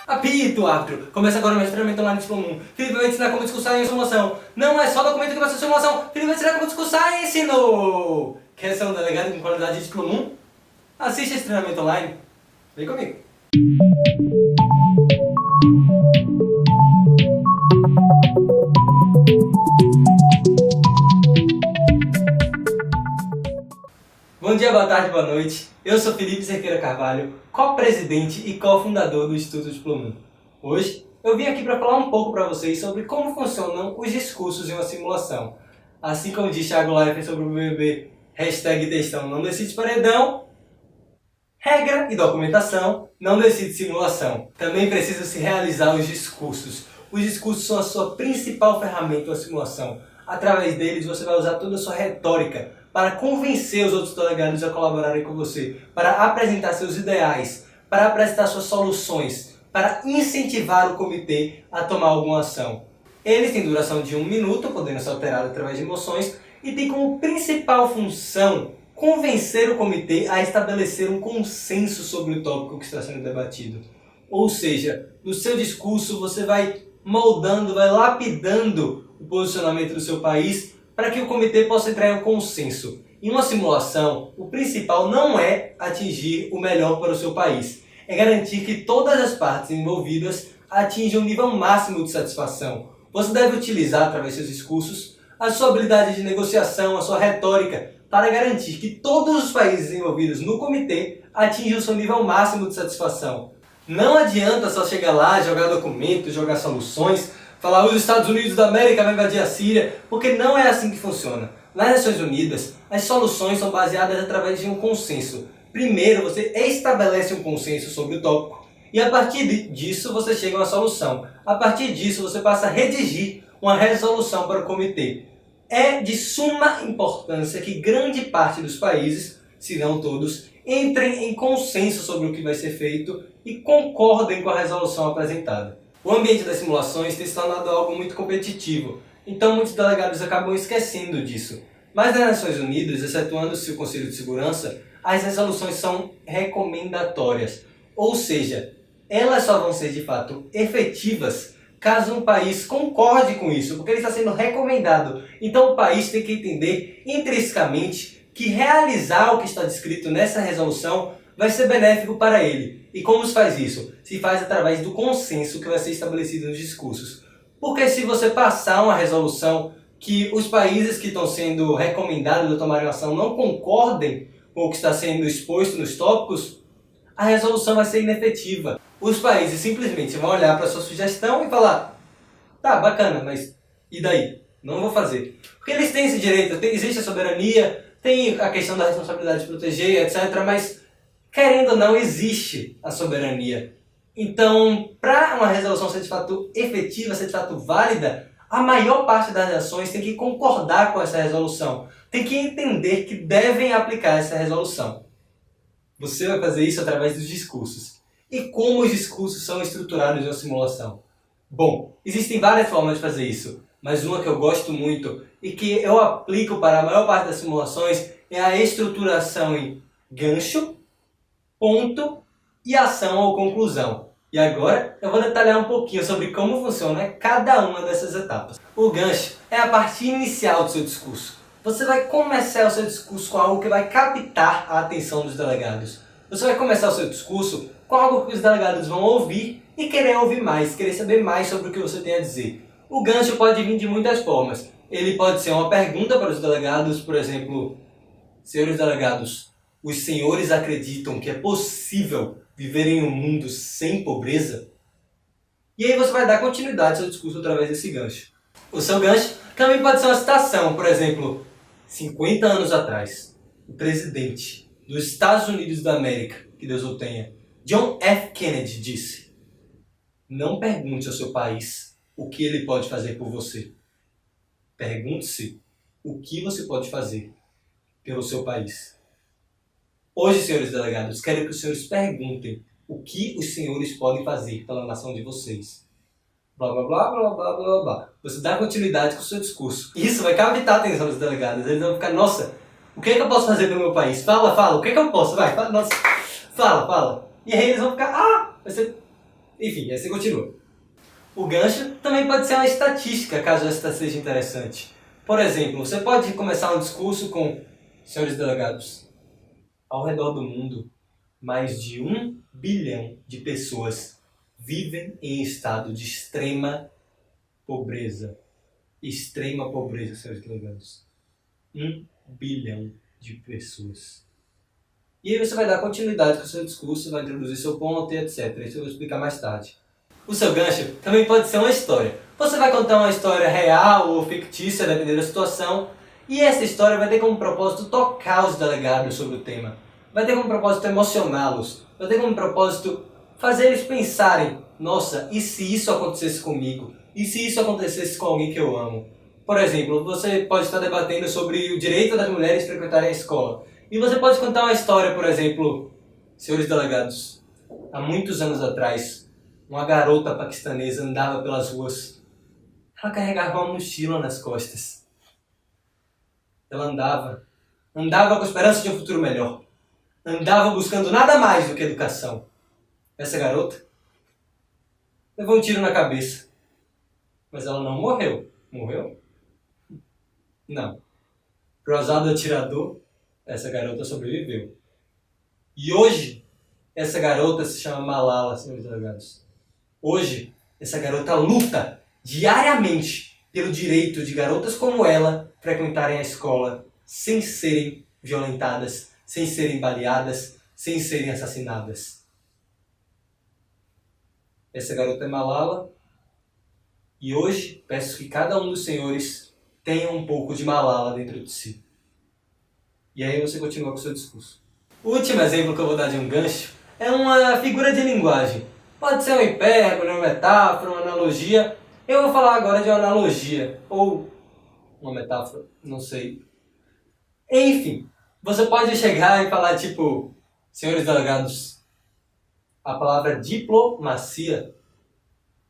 Apito, árbitro! Começa agora o meu treinamento online de Diploma 1. Felipe vai ensinar como discursar em simulação. Não é só documento que vai ser simulação. Felipe vai ensinar como discursar e ensinou! Quer ser um delegado com qualidade de Diploma 1? Assiste esse treinamento online. Vem comigo. Bom dia, boa tarde, boa noite. Eu sou Felipe Cerqueira Carvalho, co-presidente e co-fundador do Instituto Diploma 1. Hoje eu vim aqui para falar um pouco para vocês sobre como funcionam os discursos em uma simulação. Assim como diz Thiago Leifert sobre o BBB, hashtag textão não decide paredão, regra e documentação não decide simulação. Também precisa se realizar os discursos. Os discursos são a sua principal ferramenta na simulação. Através deles você vai usar toda a sua retórica para convencer os outros delegados a colaborarem com você, para apresentar seus ideais, para apresentar suas soluções, para incentivar o comitê a tomar alguma ação. Eles têm duração de 1 minuto, podendo ser alterado através de emoções, e tem como principal função convencer o comitê a estabelecer um consenso sobre o tópico que está sendo debatido. Ou seja, no seu discurso você vai moldando, vai lapidando o posicionamento do seu país para que o comitê possa entrar em um consenso. Em uma simulação, o principal não é atingir o melhor para o seu país, é garantir que todas as partes envolvidas atinjam um nível máximo de satisfação. Você deve utilizar, através dos seus discursos, a sua habilidade de negociação, a sua retórica, para garantir que todos os países envolvidos no comitê atinjam o seu nível máximo de satisfação. Não adianta só chegar lá, jogar documentos, jogar soluções, falar os Estados Unidos da América vão invadir a Síria, porque não é assim que funciona. Nas Nações Unidas, as soluções são baseadas através de um consenso. Primeiro, você estabelece um consenso sobre o tópico, e a partir disso você chega a uma solução. A partir disso você passa a redigir uma resolução para o comitê. É de suma importância que grande parte dos países, se não todos, entrem em consenso sobre o que vai ser feito e concordem com a resolução apresentada. O ambiente das simulações tem se tornado algo muito competitivo, então muitos delegados acabam esquecendo disso. Mas nas Nações Unidas, excetuando-se o Conselho de Segurança, as resoluções são recomendatórias, ou seja, elas só vão ser de fato efetivas caso um país concorde com isso, porque ele está sendo recomendado. Então o país tem que entender intrinsecamente que realizar o que está descrito nessa resolução vai ser benéfico para ele. E como se faz isso? Se faz através do consenso que vai ser estabelecido nos discursos. Porque se você passar uma resolução que os países que estão sendo recomendados a tomarem ação não concordem com o que está sendo exposto nos tópicos, a resolução vai ser inefetiva. Os países simplesmente vão olhar para a sua sugestão e falar: tá, bacana, mas e daí? Não vou fazer. Porque eles têm esse direito, existe a soberania, tem a questão da responsabilidade de proteger, etc. Mas, querendo ou não, existe a soberania. Então, para uma resolução ser de fato efetiva, ser de fato válida, a maior parte das ações tem que concordar com essa resolução. Tem que entender que devem aplicar essa resolução. Você vai fazer isso através dos discursos. E como os discursos são estruturados em uma simulação? Bom, existem várias formas de fazer isso, mas uma que eu gosto muito e que eu aplico para a maior parte das simulações é a estruturação em gancho, ponto e ação ou conclusão. E agora eu vou detalhar um pouquinho sobre como funciona cada uma dessas etapas. O gancho é a parte inicial do seu discurso. Você vai começar o seu discurso com algo que vai captar a atenção dos delegados. Você vai começar o seu discurso com algo que os delegados vão ouvir e querer ouvir mais, querer saber mais sobre o que você tem a dizer. O gancho pode vir de muitas formas. Ele pode ser uma pergunta para os delegados, por exemplo: senhores delegados, os senhores acreditam que é possível viver em um mundo sem pobreza? E aí você vai dar continuidade ao seu discurso através desse gancho. O seu gancho também pode ser uma citação, por exemplo: 50 anos atrás, o presidente dos Estados Unidos da América, que Deus o tenha, John F. Kennedy, disse: não pergunte ao seu país o que ele pode fazer por você. Pergunte-se o que você pode fazer pelo seu país. Hoje, senhores delegados, quero que os senhores perguntem o que os senhores podem fazer pela nação de vocês. Blá, blá, blá, blá, blá, blá, blá. Você dá continuidade com o seu discurso. Isso vai captar a atenção dos delegados. Eles vão ficar: nossa, o que é que eu posso fazer pelo meu país? Fala, fala, o que é que eu posso? Vai, fala, nossa, fala, fala. E aí eles vão ficar: vai ser Enfim, aí você continua. O gancho também pode ser uma estatística, caso esta seja interessante. Por exemplo, você pode começar um discurso com: senhores delegados, ao redor do mundo, mais de 1 bilhão de pessoas vivem em estado de extrema pobreza. Extrema pobreza, senhores delegados. 1 bilhão de pessoas. E aí você vai dar continuidade com o seu discurso, vai introduzir seu ponto e etc. Isso eu vou explicar mais tarde. O seu gancho também pode ser uma história. Você vai contar uma história real ou fictícia, dependendo da situação, e essa história vai ter como propósito tocar os delegados sobre o tema. Vai ter como propósito emocioná-los. Vai ter como propósito fazer eles pensarem: nossa, e se isso acontecesse comigo? E se isso acontecesse com alguém que eu amo? Por exemplo, você pode estar debatendo sobre o direito das mulheres frequentarem a escola. E você pode contar uma história, por exemplo: senhores delegados, há muitos anos atrás, uma garota paquistanesa andava pelas ruas. Ela carregava uma mochila nas costas. Ela andava com esperança de um futuro melhor. Andava buscando nada mais do que educação. Essa garota levou um tiro na cabeça. Mas ela não morreu. Morreu? Não. Cruzado atirador, essa garota sobreviveu. E hoje, essa garota se chama Malala, senhores delegados. Hoje, essa garota luta diariamente pelo direito de garotas como ela frequentarem a escola sem serem violentadas, sem serem baleadas, sem serem assassinadas. Essa garota é Malala. E hoje, peço que cada um dos senhores tenha um pouco de Malala dentro de si. E aí você continua com o seu discurso. O último exemplo que eu vou dar de um gancho é uma figura de linguagem. Pode ser uma hipérbole, uma metáfora, uma analogia. Eu vou falar agora de uma analogia, ou uma metáfora, não sei. Enfim, você pode chegar e falar tipo: senhores delegados, a palavra diplomacia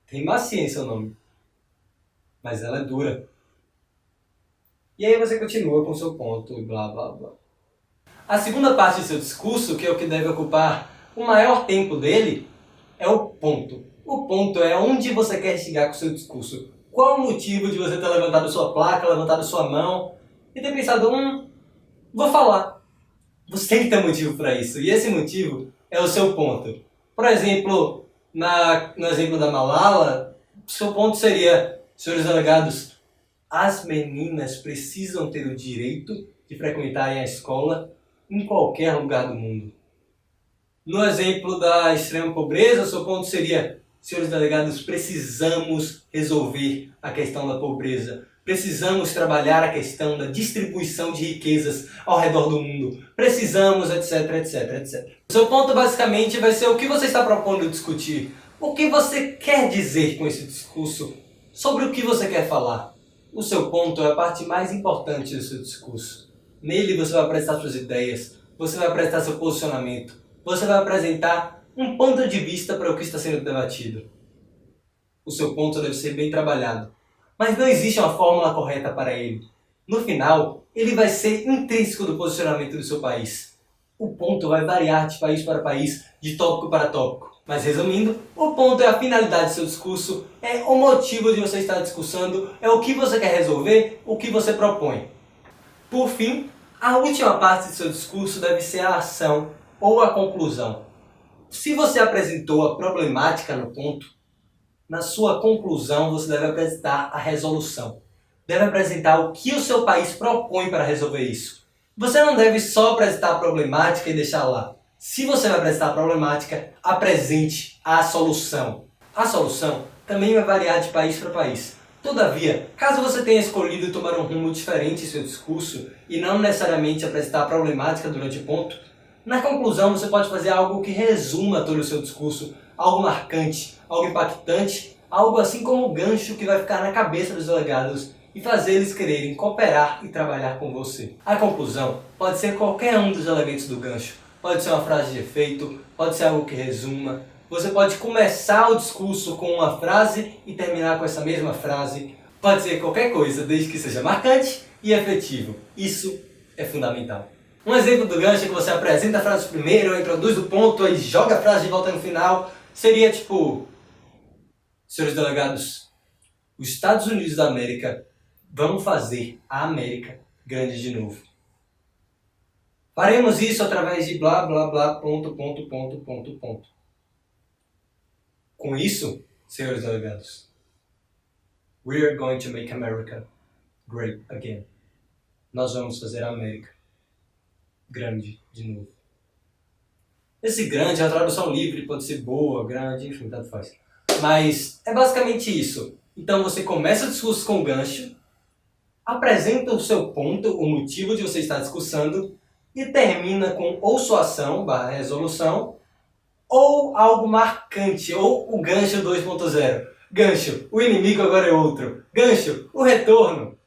tem macia em seu nome, mas ela é dura. E aí você continua com o seu ponto e blá blá blá. A segunda parte do seu discurso, que é o que deve ocupar o maior tempo dele, é o ponto. O ponto é onde você quer chegar com o seu discurso. Qual o motivo de você ter levantado sua placa, levantado sua mão e ter pensado: vou falar. Você tem que ter um motivo para isso. E esse motivo é o seu ponto. Por exemplo, no exemplo da Malala, seu ponto seria: senhores delegados, as meninas precisam ter o direito de frequentarem a escola em qualquer lugar do mundo. No exemplo da extrema pobreza, seu ponto seria: senhores delegados, precisamos resolver a questão da pobreza. Precisamos trabalhar a questão da distribuição de riquezas ao redor do mundo. Precisamos, etc, etc, etc. O seu ponto basicamente vai ser o que você está propondo discutir. O que você quer dizer com esse discurso? Sobre o que você quer falar? O seu ponto é a parte mais importante do seu discurso. Nele você vai apresentar suas ideias, você vai apresentar seu posicionamento, você vai apresentar um ponto de vista para o que está sendo debatido. O seu ponto deve ser bem trabalhado, mas não existe uma fórmula correta para ele. No final, ele vai ser intrínseco do posicionamento do seu país. O ponto vai variar de país para país, de tópico para tópico. Mas resumindo, o ponto é a finalidade do seu discurso, é o motivo de você estar discursando, é o que você quer resolver, o que você propõe. Por fim, a última parte do seu discurso deve ser a ação ou a conclusão. Se você apresentou a problemática no ponto, na sua conclusão você deve apresentar a resolução. Deve apresentar o que o seu país propõe para resolver isso. Você não deve só apresentar a problemática e deixar lá. Se você vai apresentar a problemática, apresente a solução. A solução também vai variar de país para país. Todavia, caso você tenha escolhido tomar um rumo diferente em seu discurso e não necessariamente apresentar a problemática durante o ponto, na conclusão você pode fazer algo que resuma todo o seu discurso, algo marcante, algo impactante, algo assim como o gancho que vai ficar na cabeça dos delegados e fazer eles quererem cooperar e trabalhar com você. A conclusão pode ser qualquer um dos elementos do gancho. Pode ser uma frase de efeito, pode ser algo que resuma. Você pode começar o discurso com uma frase e terminar com essa mesma frase. Pode ser qualquer coisa, desde que seja marcante e efetivo. Isso é fundamental. Um exemplo do gancho é que você apresenta a frase primeiro, introduz o ponto, aí joga a frase de volta no final. Seria tipo: Senhores delegados, os Estados Unidos da América vão fazer a América grande de novo. Faremos isso através de blá blá blá ponto. Com isso, senhores delegados, we are going to make America great again. Nós vamos fazer a América grande de novo. Esse grande é a tradução livre, pode ser boa, grande, enfim, tanto faz. Mas é basicamente isso. Então você começa o discurso com o gancho, apresenta o seu ponto, o motivo de você estar discursando, e termina com ou sua ação, resolução, ou algo marcante, ou o gancho 2.0. Gancho, o inimigo agora é outro. Gancho, o retorno.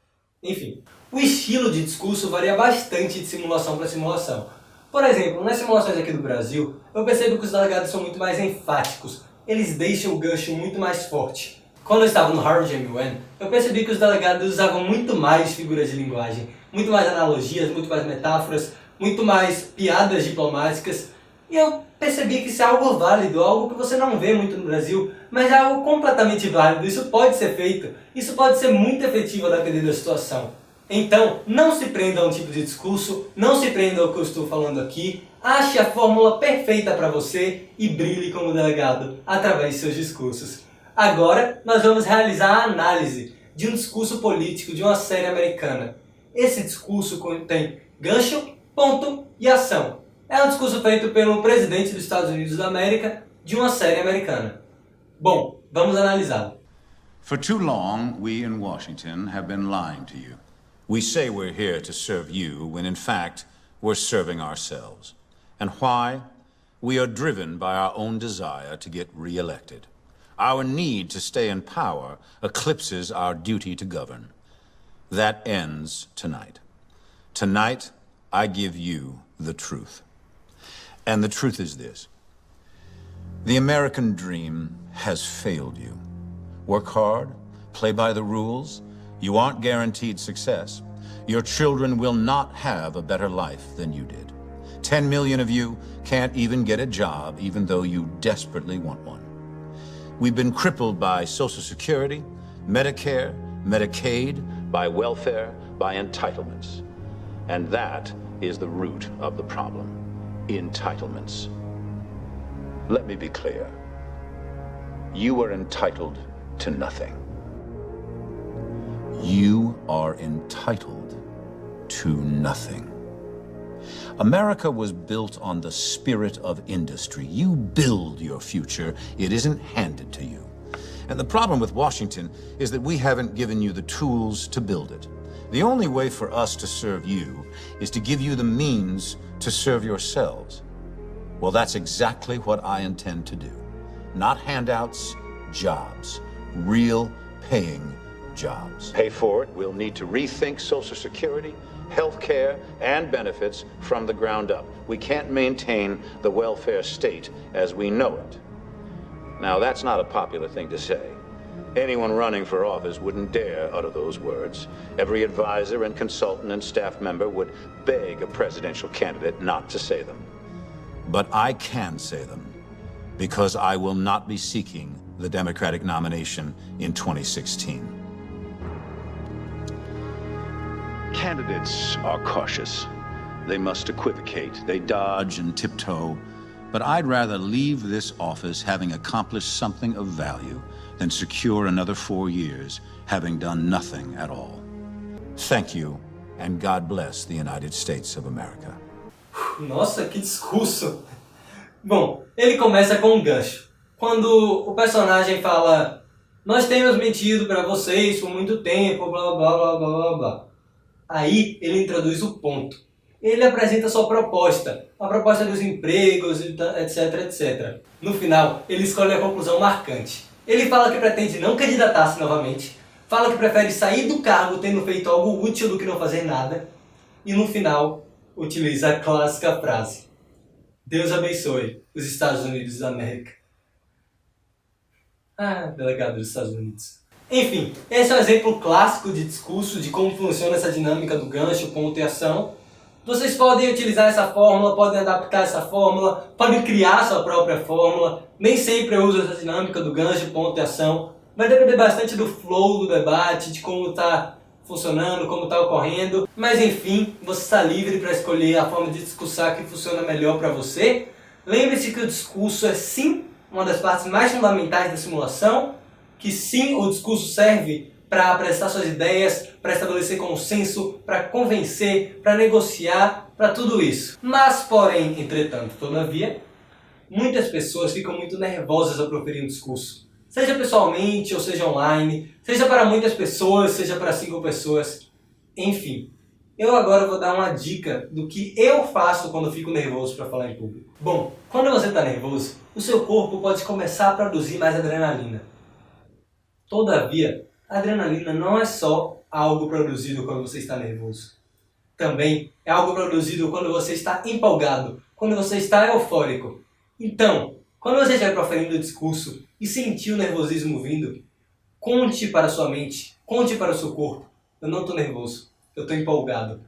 Enfim, o estilo de discurso varia bastante de simulação para simulação. Por exemplo, nas simulações aqui do Brasil, eu percebo que os delegados são muito mais enfáticos. Eles deixam o gancho muito mais forte. Quando eu estava no Harvard M1, eu percebi que os delegados usavam muito mais figuras de linguagem, muito mais analogias, muito mais metáforas, muito mais piadas diplomáticas. E eu percebi que isso é algo válido, algo que você não vê muito no Brasil, mas é algo completamente válido. Isso pode ser feito, isso pode ser muito efetivo dependendo da situação. Então, não se prenda a um tipo de discurso, não se prenda ao que eu estou falando aqui, ache a fórmula perfeita para você e brilhe como delegado através de seus discursos. Agora, nós vamos realizar a análise de um discurso político de uma série americana. Esse discurso contém gancho, ponto e ação. É um discurso feito pelo presidente dos Estados Unidos da América de uma série americana. Bom, vamos analisá-lo. For too long, we in Washington have been lying to you. We say we're here to serve you when in fact we're serving ourselves. And why? We are driven by our own desire to get re-elected. Our need to stay in power eclipses our duty to govern. That ends tonight. Tonight, I give you the truth. And the truth is this. The American dream has failed you. Work hard, play by the rules. You aren't guaranteed success. Your children will not have a better life than you did. 10 million of you can't even get a job, even though you desperately want one. We've been crippled by Social Security, Medicare, Medicaid, by welfare, by entitlements. And that is the root of the problem. Entitlements. Let me be clear. You are entitled to nothing. You are entitled to nothing. America was built on the spirit of industry. You build your future. It isn't handed to you. And the problem with Washington is that we haven't given you the tools to build it. The only way for us to serve you is to give you the means to serve yourselves. Well, that's exactly what I intend to do. Not handouts, jobs. Real paying jobs. Pay for it, we'll need to rethink Social Security, health care, and benefits from the ground up. We can't maintain the welfare state as we know it. Now, that's not a popular thing to say. Anyone running for office wouldn't dare utter those words. Every advisor and consultant and staff member would beg a presidential candidate not to say them. But I can say them, because I will not be seeking the Democratic nomination in 2016. Candidates are cautious. They must equivocate. They dodge and tiptoe. But I'd rather leave this office having accomplished something of value than secure another 4 years having done nothing at all. Thank you, and God bless the United States of America. Nossa, que discurso! Bom, ele começa com um gancho. Quando o personagem fala: nós temos mentido para vocês por muito tempo, blá blá blá blá blá blá. Aí ele introduz o ponto. Ele apresenta sua proposta, a proposta dos empregos, etc, etc. No final, ele escolhe a conclusão marcante. Ele fala que pretende não candidatar-se novamente, fala que prefere sair do cargo tendo feito algo útil do que não fazer nada, e no final, utiliza a clássica frase: Deus abençoe os Estados Unidos da América. Ah, delegado dos Estados Unidos. Enfim, esse é um exemplo clássico de discurso, de como funciona essa dinâmica do gancho, ponto e ação. Vocês podem utilizar essa fórmula, podem adaptar essa fórmula, podem criar sua própria fórmula. Nem sempre eu uso essa dinâmica do gancho, ponto e ação. Vai depender bastante do flow do debate, de como está funcionando, como está ocorrendo. Mas enfim, você está livre para escolher a forma de discursar que funciona melhor para você. Lembre-se que o discurso é sim uma das partes mais fundamentais da simulação, que sim, o discurso serve para apresentar suas ideias, para estabelecer consenso, para convencer, para negociar, para tudo isso. Mas, porém, entretanto, todavia, muitas pessoas ficam muito nervosas ao proferir um discurso. Seja pessoalmente ou seja online, seja para muitas pessoas, seja para 5 pessoas, enfim. Eu agora vou dar uma dica do que eu faço quando fico nervoso para falar em público. Bom, quando você está nervoso, o seu corpo pode começar a produzir mais adrenalina. Todavia, a adrenalina não é só algo produzido quando você está nervoso. Também é algo produzido quando você está empolgado, quando você está eufórico. Então, quando você estiver proferindo o discurso e sentir o nervosismo vindo, conte para a sua mente, conte para o seu corpo: eu não estou nervoso, eu estou empolgado.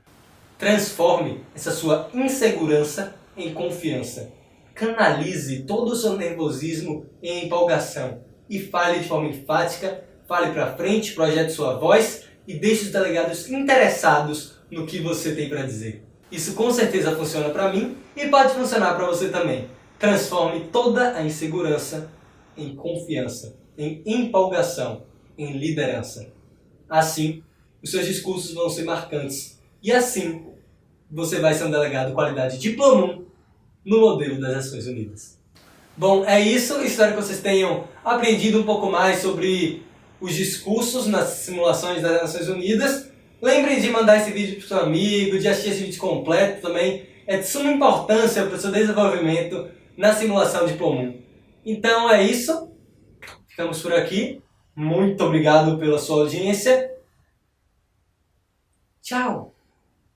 Transforme essa sua insegurança em confiança. Canalize todo o seu nervosismo em empolgação e fale de forma enfática. Fale para frente, projete sua voz e deixe os delegados interessados no que você tem para dizer. Isso com certeza funciona para mim e pode funcionar para você também. Transforme toda a insegurança em confiança, em empolgação, em liderança. Assim, os seus discursos vão ser marcantes e assim você vai ser um delegado qualidade Diploma 1 no modelo das Nações Unidas. Bom, é isso. Espero que vocês tenham aprendido um pouco mais sobre os discursos nas simulações das Nações Unidas. Lembrem de mandar esse vídeo para o seu amigo, de assistir esse vídeo completo também. É de suma importância para o seu desenvolvimento na simulação Diploma 1. Então é isso. Ficamos por aqui. Muito obrigado pela sua audiência. Tchau!